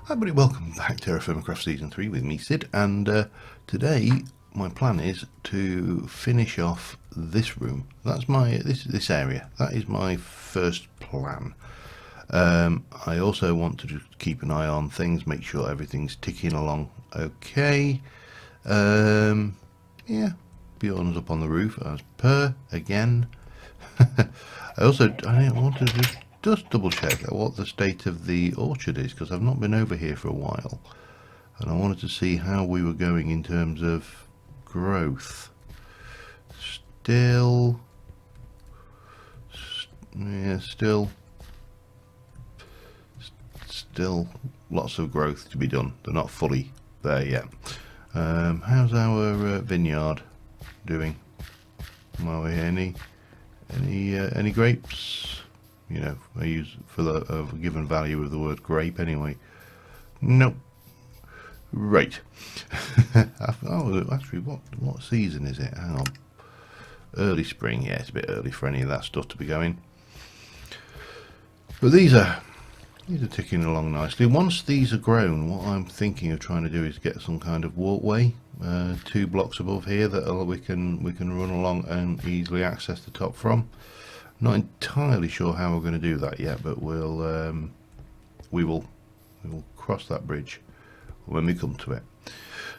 Hi everybody, welcome back to TerraFirmaCraft Season 3 with me, Sid, and today my plan is to finish off this room. That's this area. That is my first plan. I also want to just keep an eye on things, make sure everything's ticking along okay. Yeah, Bjorn's up on the roof as per, again. I want to just double check what the state of the orchard is, because I've not been over here for a while, and I wanted to see how we were going in terms of growth. Still lots of growth to be done. They're not fully there yet. How's our vineyard doing? While we're here, any grapes? You know, I use for the given value of the word grape anyway. Nope. Right. Oh, actually, what season is it? Hang on. Early spring. Yeah, it's a bit early for any of that stuff to be going. But these are ticking along nicely. Once these are grown, what I'm thinking of trying to do is get some kind of walkway, 2 blocks above here that we can run along and easily access the top from. Not entirely sure how we're going to do that yet, but we will cross that bridge when we come to it.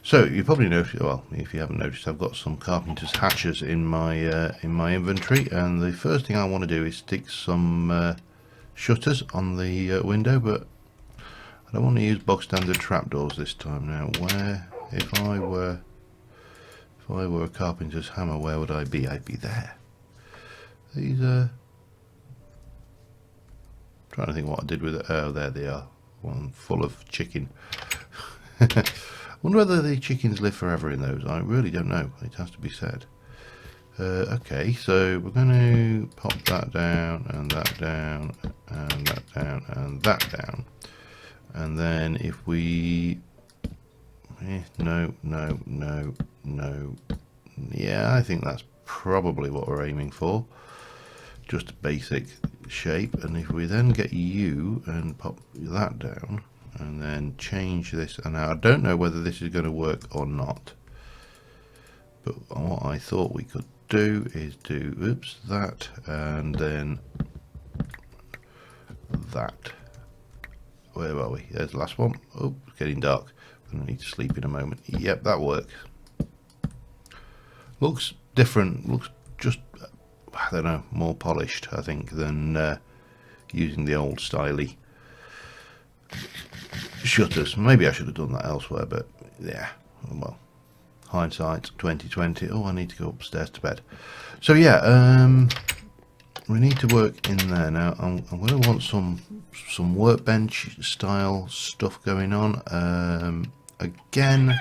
So you probably noticed, well, if you haven't noticed, I've got some carpenter's hatchers in my inventory, and the first thing I want to do is stick some shutters on the window, but I don't want to use bog standard trapdoors this time. Now, if I were a carpenter's hammer, where would I be? I'd be there. These are... trying to think what I did with it. Oh, there they are. One full of chicken. Wonder whether the chickens live forever in those. I really don't know. It has to be said. Okay, so we're going to pop that down, and that down, and that down, and that down. And then if we... no. Yeah, I think that's probably what we're aiming for. Just a basic shape. And if we then get you and pop that down and then change this, and now I don't know whether this is going to work or not, but what I thought we could do is do that, and then that. Where are we? There's the last one. Oh, it's getting dark. I'm going to need to sleep in a moment. Yep, that works. Looks different. Looks just, I don't know, more polished, I think, than using the old styly shutters. Maybe I should have done that elsewhere, but yeah, well, hindsight 2020. Oh, I need to go upstairs to bed. So yeah, we need to work in there now. I'm going to want some workbench style stuff going on. Again,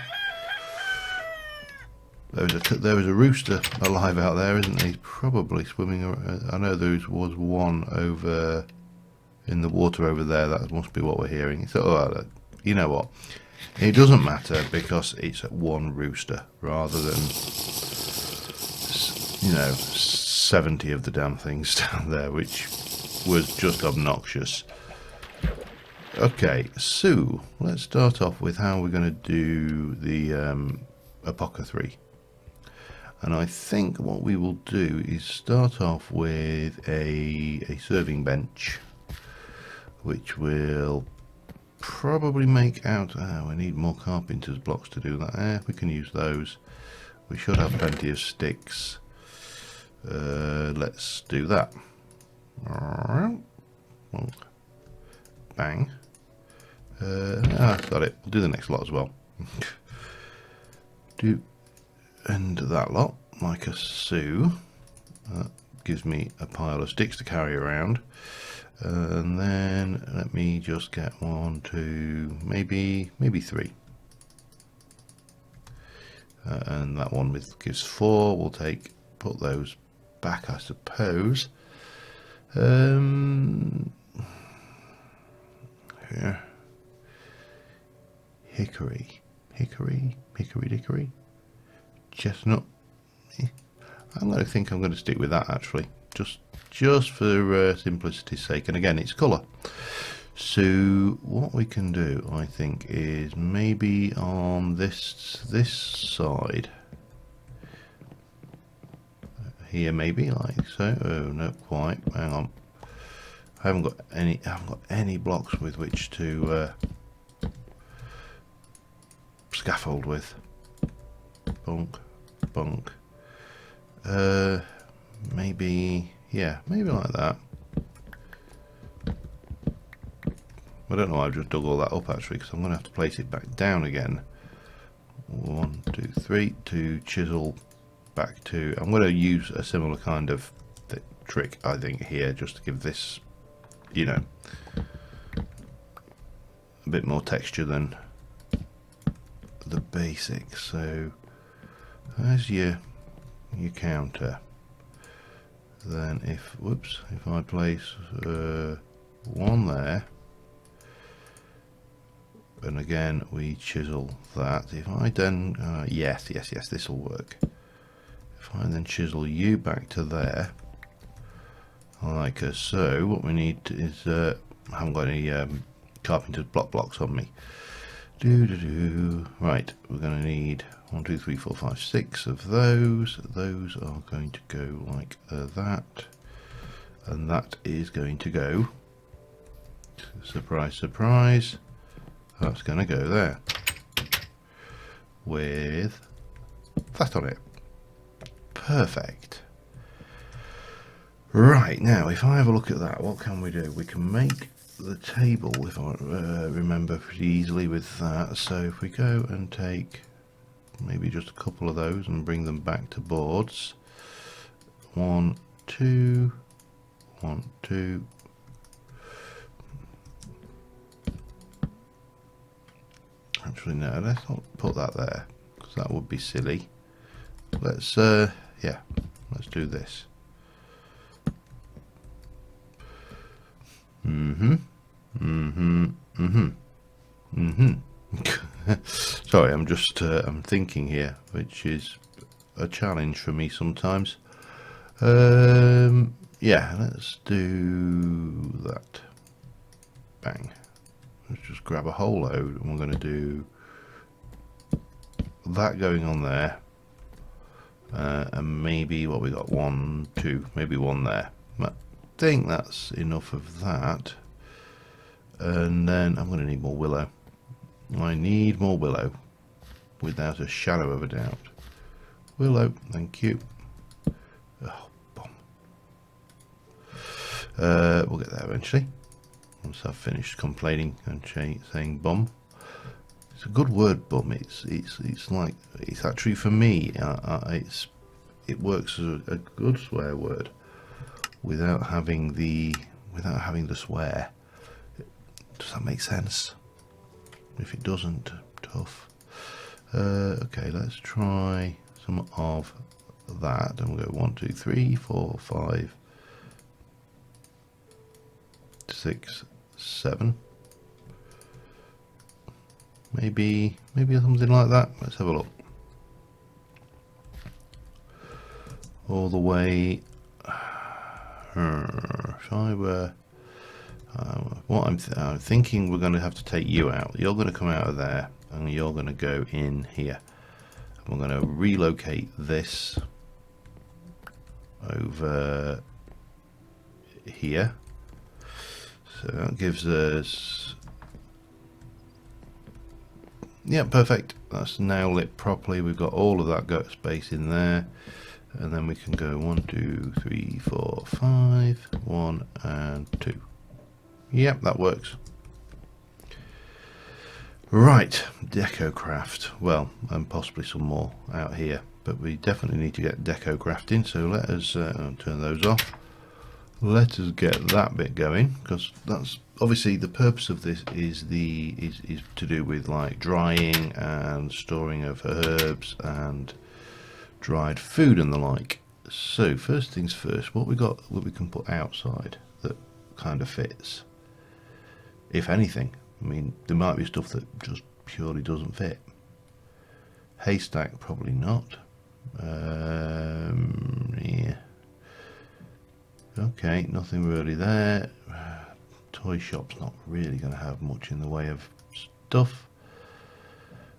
there was a rooster alive out there, isn't he? He's probably swimming around. I know there was one over in the water over there. That must be what we're hearing. So, oh, you know what? It doesn't matter, because it's one rooster rather than, you know, 70 of the damn things down there, which was just obnoxious. Okay, so let's start off with how we're going to do the Apocathary. And I think what we will do is start off with a serving bench, which will probably make out... we need more carpenter's blocks to do that. We can use those. We should have plenty of sticks. Let's do that. Bang. Got it. We'll do the next lot as well. And that lot, like a so. That gives me a pile of sticks to carry around. And then let me just get 1, 2, maybe 3. And that one gives 4. We'll put those back, I suppose. Here. Hickory dickory. Chestnut. I'm going to stick with that, actually, just for simplicity's sake, and again, it's colour. So what we can do, I think, is maybe on this side here, maybe like so. Oh, not quite. Hang on. I haven't got any blocks with which to scaffold with. Bonk, bonk. Maybe, yeah, maybe like that. I don't know why I've just dug all that up actually, because I'm going to have to place it back down again. 1, 2, 3 to chisel back to. I'm going to use a similar kind of trick, I think, here, just to give this, you know, a bit more texture than the basics. So as your counter, then if I place one there, and again we chisel that. If I then yes, this will work. If I then chisel you back to there, like so, what we need is I haven't got any carpenter's blocks on me. Right, we're going to need 1, 2, 3, 4, 5, 6 of those. Those are going to go like that, and that is going to go. Surprise, surprise. That's going to go there with that on it. Perfect. Right, now if I have a look at that, what can we do? We can make the table, if I remember pretty easily with that. So if we go and take maybe just a couple of those and bring them back to boards. 1, 2, 1, 2. Actually, no, let's not put that there because that would be silly. Let's, yeah, let's do this. Sorry, I'm just I'm thinking here, which is a challenge for me sometimes. Yeah, let's do that. Bang. Let's just grab a whole load, and we're going to do that going on there, and maybe what we got, 1, 2, maybe one there. I think that's enough of that. And then I'm going to need more willow. I need more willow, without a shadow of a doubt. Willow, thank you. Oh, bomb. We'll get there eventually, once I've finished complaining and saying bum. It's a good word, bum. It's like, it's actually, for me, it works as a good swear word without having the swear. Does that make sense? If it doesn't, tough. Okay, let's try some of that, and we'll go 1, 2, 3, 4, 5, 6, 7. Maybe something like that. Let's have a look. All the way. If I were, what I'm thinking, we're going to have to take you out. You're going to come out of there, and you're going to go in here. And we're going to relocate this over here. So that gives us, yeah, perfect. That's now lit properly. We've got all of that gut space in there, and then we can go 1, 2, 3, 4, 5, 1 and 2. Yep, that works. Right, DecoCraft. Well, and possibly some more out here, but we definitely need to get DecoCraft in. So let us turn those off. Let us get that bit going, because that's obviously the purpose of this is to do with like drying and storing of herbs and dried food and the like. So first things first, what we got, what we can put outside that kind of fits, if anything. I mean, there might be stuff that just purely doesn't fit. Haystack, probably not. Yeah. Okay, nothing really there. toy shop's not really going to have much in the way of stuff.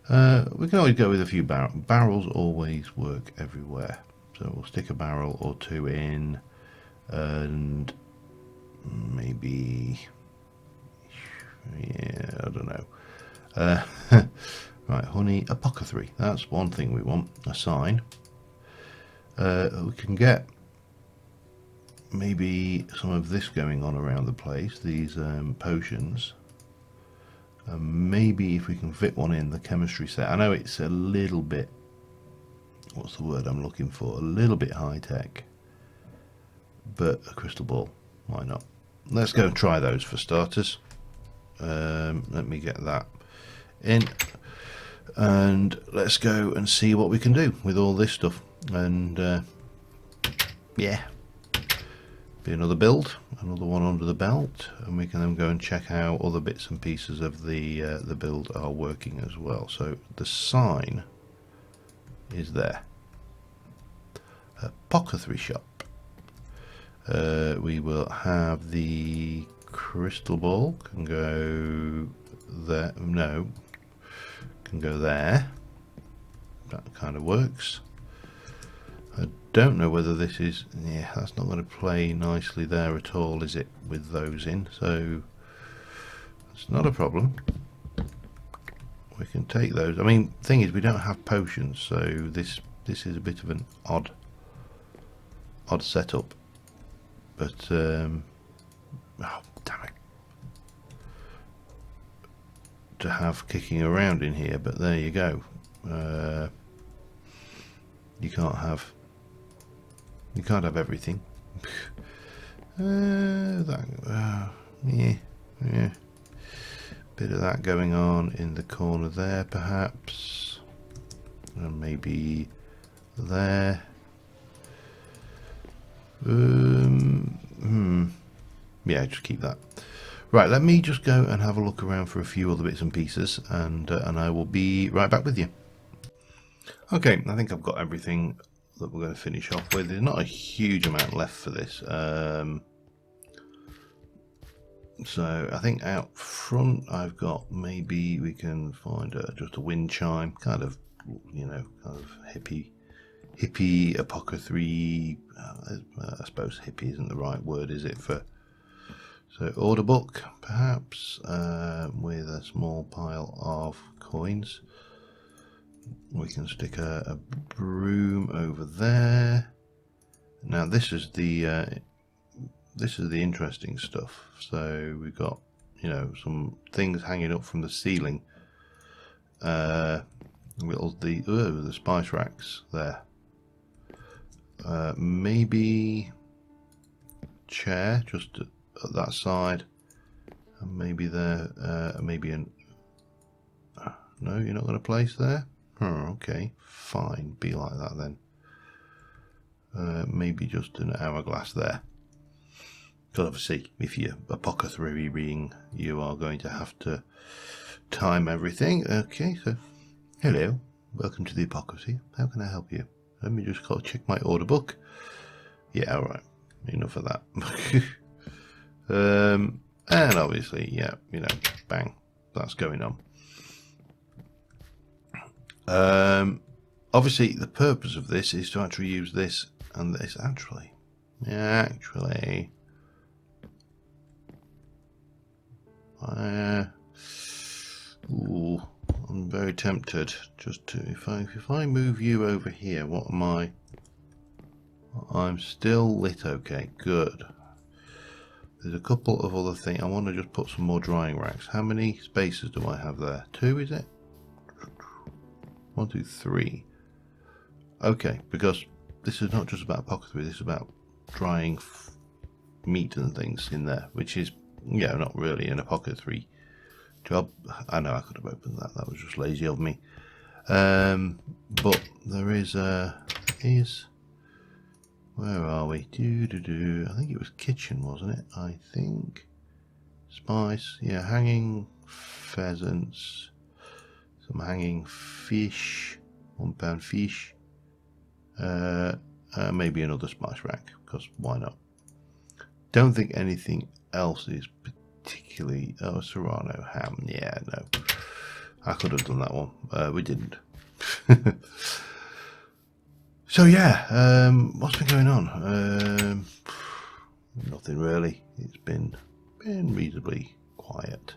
We can always go with a few barrels. Barrels always work everywhere. So we'll stick a barrel or two in, and maybe, yeah, I don't know. Right, honey, apocathary. That's one thing we want, a sign. We can get maybe some of this going on around the place, these potions. Maybe if we can fit one in the chemistry set. I know it's a little bit, what's the word I'm looking for? A little bit high tech, but a crystal ball, why not? Let's go and try those for starters. Let me get that in, and let's go and see what we can do with all this stuff. And yeah, be another build, another one under the belt, and we can then go and check how other bits and pieces of the build are working as well. So the sign is there. Apocathary shop. We will have the crystal ball, can go there. No, can go there. That kind of works. I don't know whether this is, yeah, that's not going to play nicely there at all, is it, with those in? So it's not a problem. We can take those. I mean, thing is, we don't have potions, so this is a bit of an odd setup. But oh, damn it, to have kicking around in here. But there you go. You can't have everything. Yeah. Bit of that going on in the corner there, perhaps, and maybe there. Yeah, just keep that. Right, let me just go and have a look around for a few other bits and pieces, and I will be right back with you. Okay, I think I've got everything that we're going to finish off with. There's not a huge amount left for this. So I think out front I've got, maybe we can find just a wind chime, kind of, you know, kind of hippie apocathary. I suppose hippie isn't the right word, is it? So order book, perhaps, with a small pile of coins. We can stick a broom over there. Now this is the interesting stuff. So we've got, you know, some things hanging up from the ceiling. The spice racks there. Maybe chair just at that side, and maybe there. Maybe an. No, you're not going to place there. Oh, okay, fine. Be like that then. Maybe just an hourglass there. Because obviously, if you're apocathary, you are going to have to time everything. Okay, so hello, welcome to the Apocathary. How can I help you? Let me just go check my order book. Yeah, all right. Enough of that. And obviously, yeah, you know, bang, that's going on. Obviously, the purpose of this is to actually use this and this. Actually, ooh, I'm very tempted just to, if I move you over here, what am I? I'm still lit. Okay, good. There's a couple of other things. I want to just put some more drying racks. How many spaces do I have there? 2, is it? 1, 2, 3. Okay, because this is not just about apocathary, this is about drying meat and things in there, which is, yeah, not really an apocathary job. I know I could have opened that. That was just lazy of me. But there is where are we? I think it was kitchen, wasn't it? I think spice. Yeah, hanging pheasants, some hanging fish, £1 fish. Maybe another spice rack, because why not? Don't think anything else is particularly... Oh, Serrano ham. Yeah, no. I could have done that one. We didn't. So yeah, what's been going on? Nothing really. It's been reasonably quiet.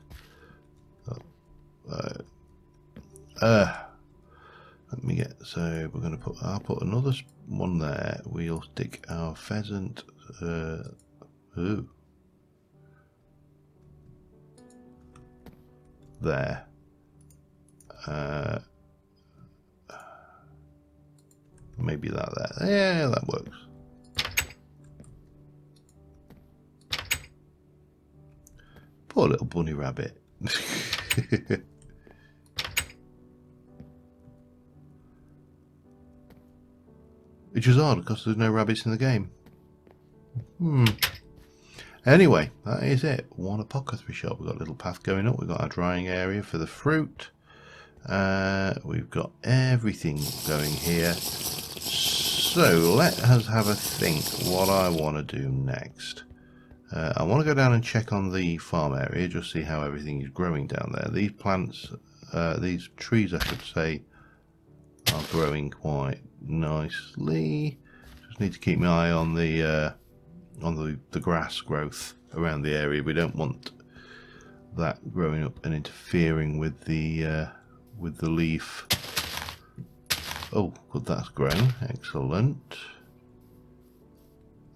Let me get, so we're going to put, I'll put another one there. We'll stick our pheasant, there. Maybe that there. Yeah, that works. Poor little bunny rabbit. Which is odd because there's no rabbits in the game. Anyway, that is it. One apothecary shop. We've got a little path going up. We've got our drying area for the fruit. We've got everything going here. So let us have a think what I want to do next. I want to go down and check on the farm area, just see how everything is growing down there. These plants, these trees I should say, are growing quite nicely. Just need to keep my eye on the grass growth around the area. We don't want that growing up and interfering with the leaf. Oh, good, that's grown. Excellent.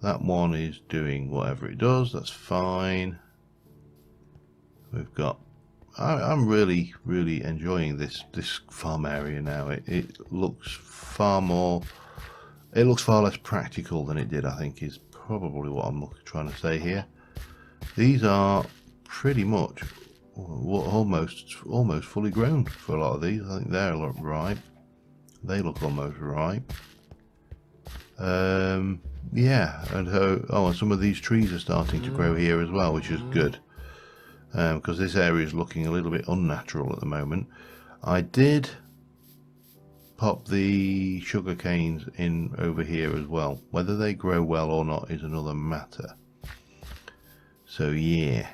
That one is doing whatever it does. That's fine. We've got. I'm really enjoying this farm area now. It looks far more. It looks far less practical than it did, I think, is probably what I'm trying to say here. These are pretty much almost fully grown for a lot of these. I think they're ripe. They look almost ripe. Yeah, and and some of these trees are starting to grow here as well, which is good. Because this area is looking a little bit unnatural at the moment. I did pop the sugar canes in over here as well. Whether they grow well or not is another matter. So yeah.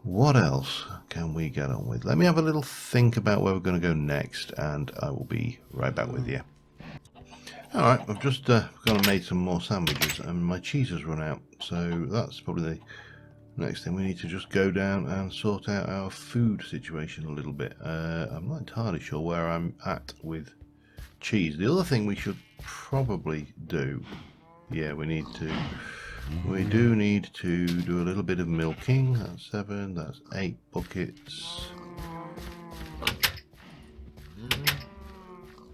What else can we get on with? Let me have a little think about where we're going to go next, and I will be right back with you. Alright, I've just gone and made some more sandwiches, and my cheese has run out. So that's probably the next thing. We need to just go down and sort out our food situation a little bit. I'm not entirely sure where I'm at with cheese. The other thing we should probably do, yeah, we do need to do a little bit of milking. That's 7, that's 8 buckets.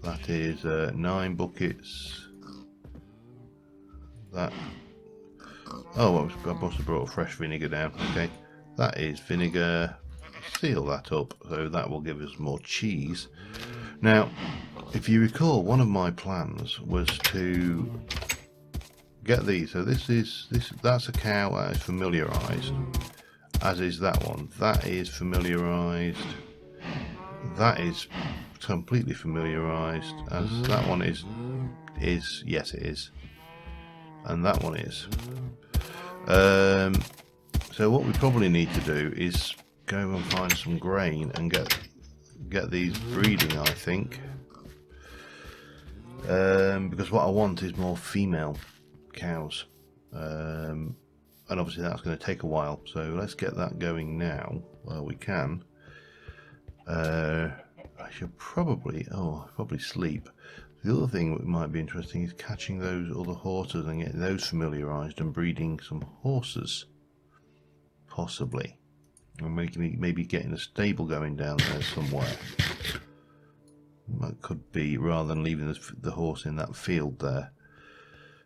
That is 9 buckets. That. Oh, I must have brought fresh vinegar down. Okay, that is vinegar. Seal that up, so that will give us more cheese. Now, if you recall, one of my plans was to get these. So that's a cow that is familiarised, as is that one. That is familiarised. That is completely familiarised, as that one is yes, it is, and that one is. So what we probably need to do is go and find some grain and get these breeding, I think, because what I want is more female cows, and obviously that's going to take a while, so let's get that going now while we can. I should probably sleep. The other thing that might be interesting is catching those other horses and getting those familiarised and breeding some horses, possibly, or maybe getting a stable going down there somewhere. That could be, rather than leaving the horse in that field there.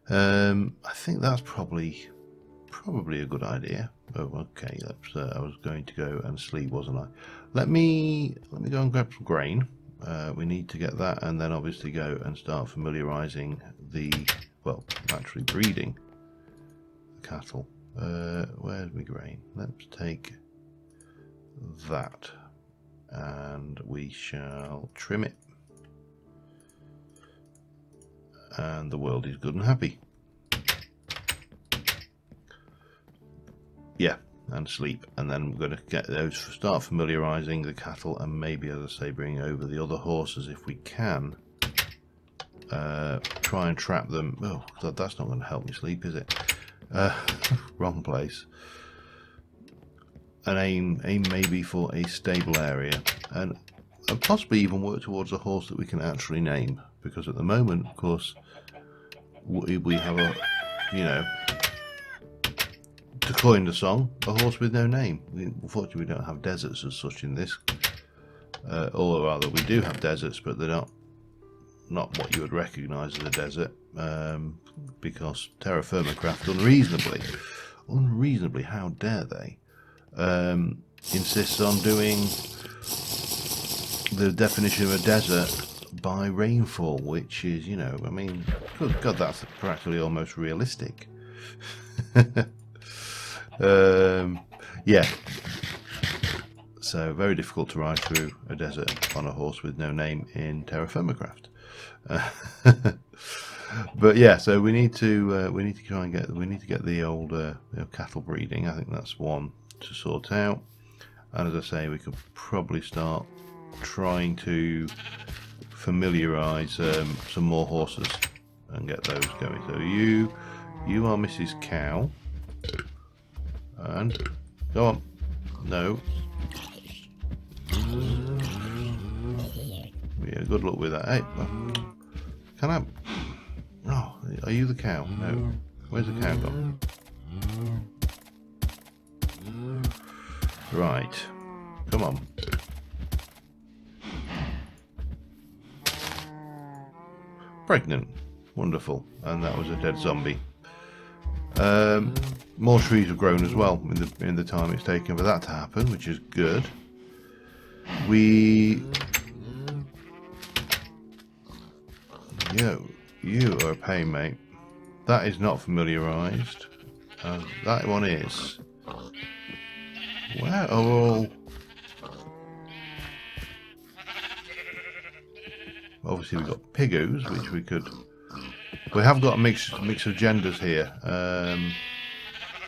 I think that's probably a good idea. Oh, okay. I was going to go and sleep, wasn't I? Let me go and grab some grain. We need to get that, and then obviously go and start familiarising actually breeding the cattle. Where's my grain? Let's take that, and we shall trim it. And the world is good and happy. Yeah, and sleep, and then we're going to get those, start familiarising the cattle, and maybe, as I say, bring over the other horses if we can. Try and trap them. Oh God, that's not going to help me sleep, is it? Wrong place. And aim maybe for a stable area, and possibly even work towards a horse that we can actually name, because at the moment, of course, we have a, you know, to coin the song, a horse with no name. Unfortunately, we don't have deserts as such in this, or rather, we do have deserts, but they're not what you would recognise as a desert, because TerraFirmaCraft unreasonably, how dare they, insists on doing the definition of a desert by rainfall, which is, you know, I mean, good God, that's practically almost realistic. Yeah, so very difficult to ride through a desert on a horse with no name in TerraFirmaCraft. But yeah, so we need to try and get the old cattle breeding. I think that's one to sort out, and as I say, we could probably start trying to familiarise some more horses and get those going. So you are Mrs. Cow, and go on. No. Yeah, good luck with that. Hey, can I? Oh, are you the cow? No. Where's the cow gone? Right. Come on. Pregnant. Wonderful. And that was a dead zombie. More trees have grown as well in the time it's taken for that to happen, which is good. You are a pain, mate. That is not familiarised. That one is. Where are all? Obviously, we've got piggoos, which we could. We have got a mix of genders here.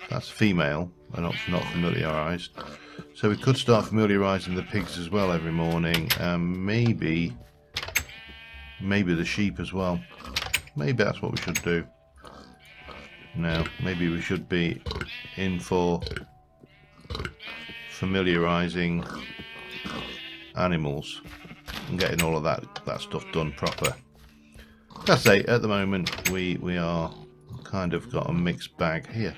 That's female and not familiarised. So we could start familiarising the pigs as well every morning, and maybe the sheep as well. Maybe that's what we should do. No, maybe we should be in for familiarising animals and getting all of that stuff done proper. That's it. At the moment, we are kind of got a mixed bag here.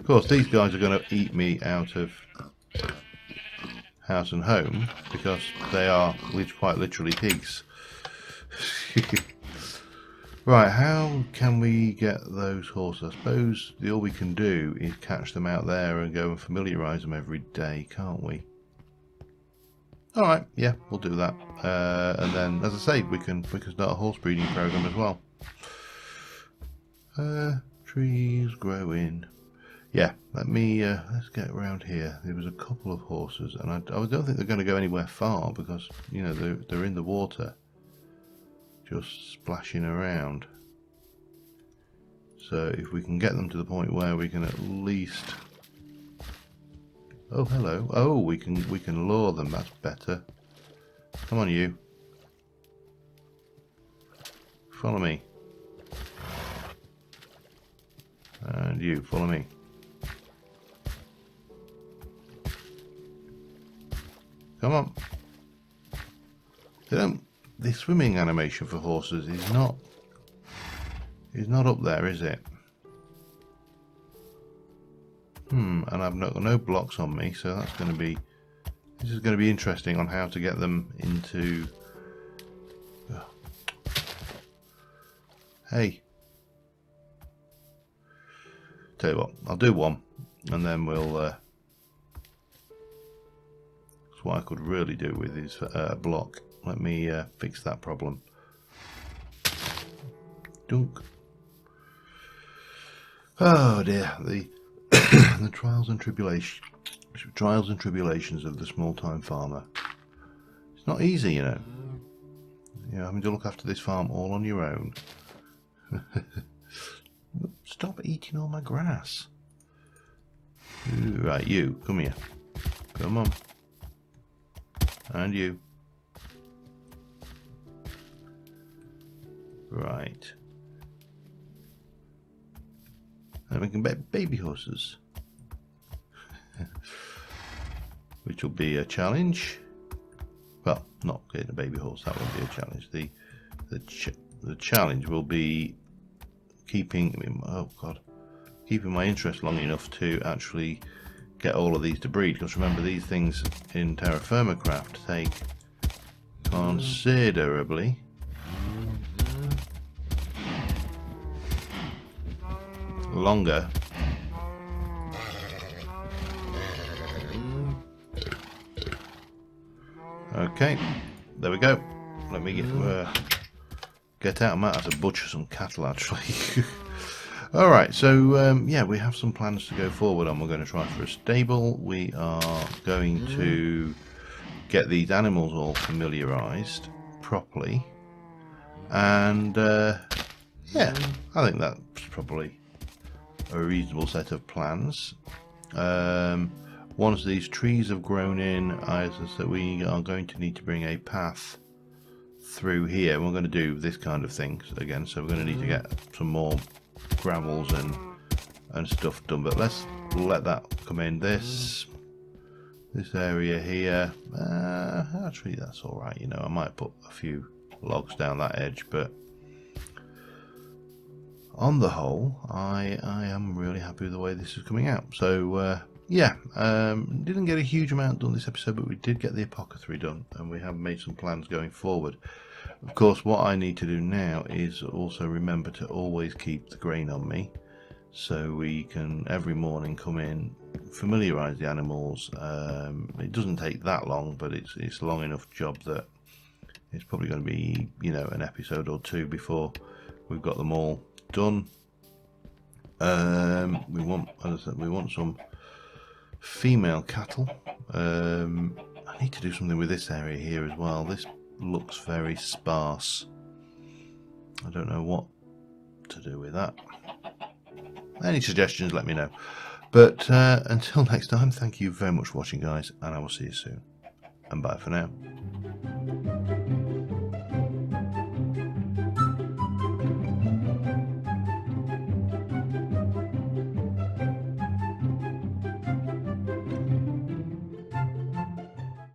Of course, these guys are going to eat me out of house and home because they are quite literally pigs. Right, how can we get those horses? I suppose all we can do is catch them out there and go and familiarise them every day, can't we? Alright, yeah, we'll do that. And then, as I say, we can start a horse breeding program as well. Trees growing. Yeah, let's get around here. There was a couple of horses, and I don't think they're going to go anywhere far because, you know, they're in the water, just splashing around. So if we can get them to the point where we can at least... Oh, hello. Oh, we can lure them. That's better. Come on, you. Follow me. And you, follow me. Come on. The swimming animation for horses is not up there, is it? And I've got no blocks on me, so this is going to be interesting on how to get them into. Hey, tell you what, I'll do one, and then we'll. That's what I could really do with is a block. Let me fix that problem. Dunk. Oh dear, the trials and tribulations of the small-time farmer. It's not easy, you know. You're having to look after this farm all on your own. Stop eating all my grass. Right, you, come here. Come on. And you. Right. And we can bet baby horses. Which will be a challenge. Well, not getting a baby horse, that won't be a challenge. The challenge will be keeping my interest long enough to actually get all of these to breed, because remember, these things in TerraFirmaCraft take considerably longer Okay, there we go. Let me get out. I might have to butcher some cattle actually. Alright, so yeah, we have some plans to go forward on. We're going to try for a stable. We are going to get these animals all familiarised properly. And yeah, I think that's probably a reasonable set of plans. Once these trees have grown in, as I said, we are going to need to bring a path through here. We're going to do this kind of thing again, so we're going to need to get some more gravels and stuff done. But let's let that come in. This area here, actually that's all right. You know, I might put a few logs down that edge, but on the whole, I am really happy with the way this is coming out. So yeah, didn't get a huge amount done this episode, but we did get the Apocathary done, and we have made some plans going forward. Of course, what I need to do now is also remember to always keep the grain on me, so we can every morning come in, familiarise the animals. It doesn't take that long, but it's a long enough job that it's probably going to be, you know, an episode or two before we've got them all done. We want, as I said, we want some female cattle. I need to do something with this area here as well. This looks very sparse. I don't know what to do with that. Any suggestions, let me know. But until next time, thank you very much for watching, guys, and I will see you soon. And bye for now.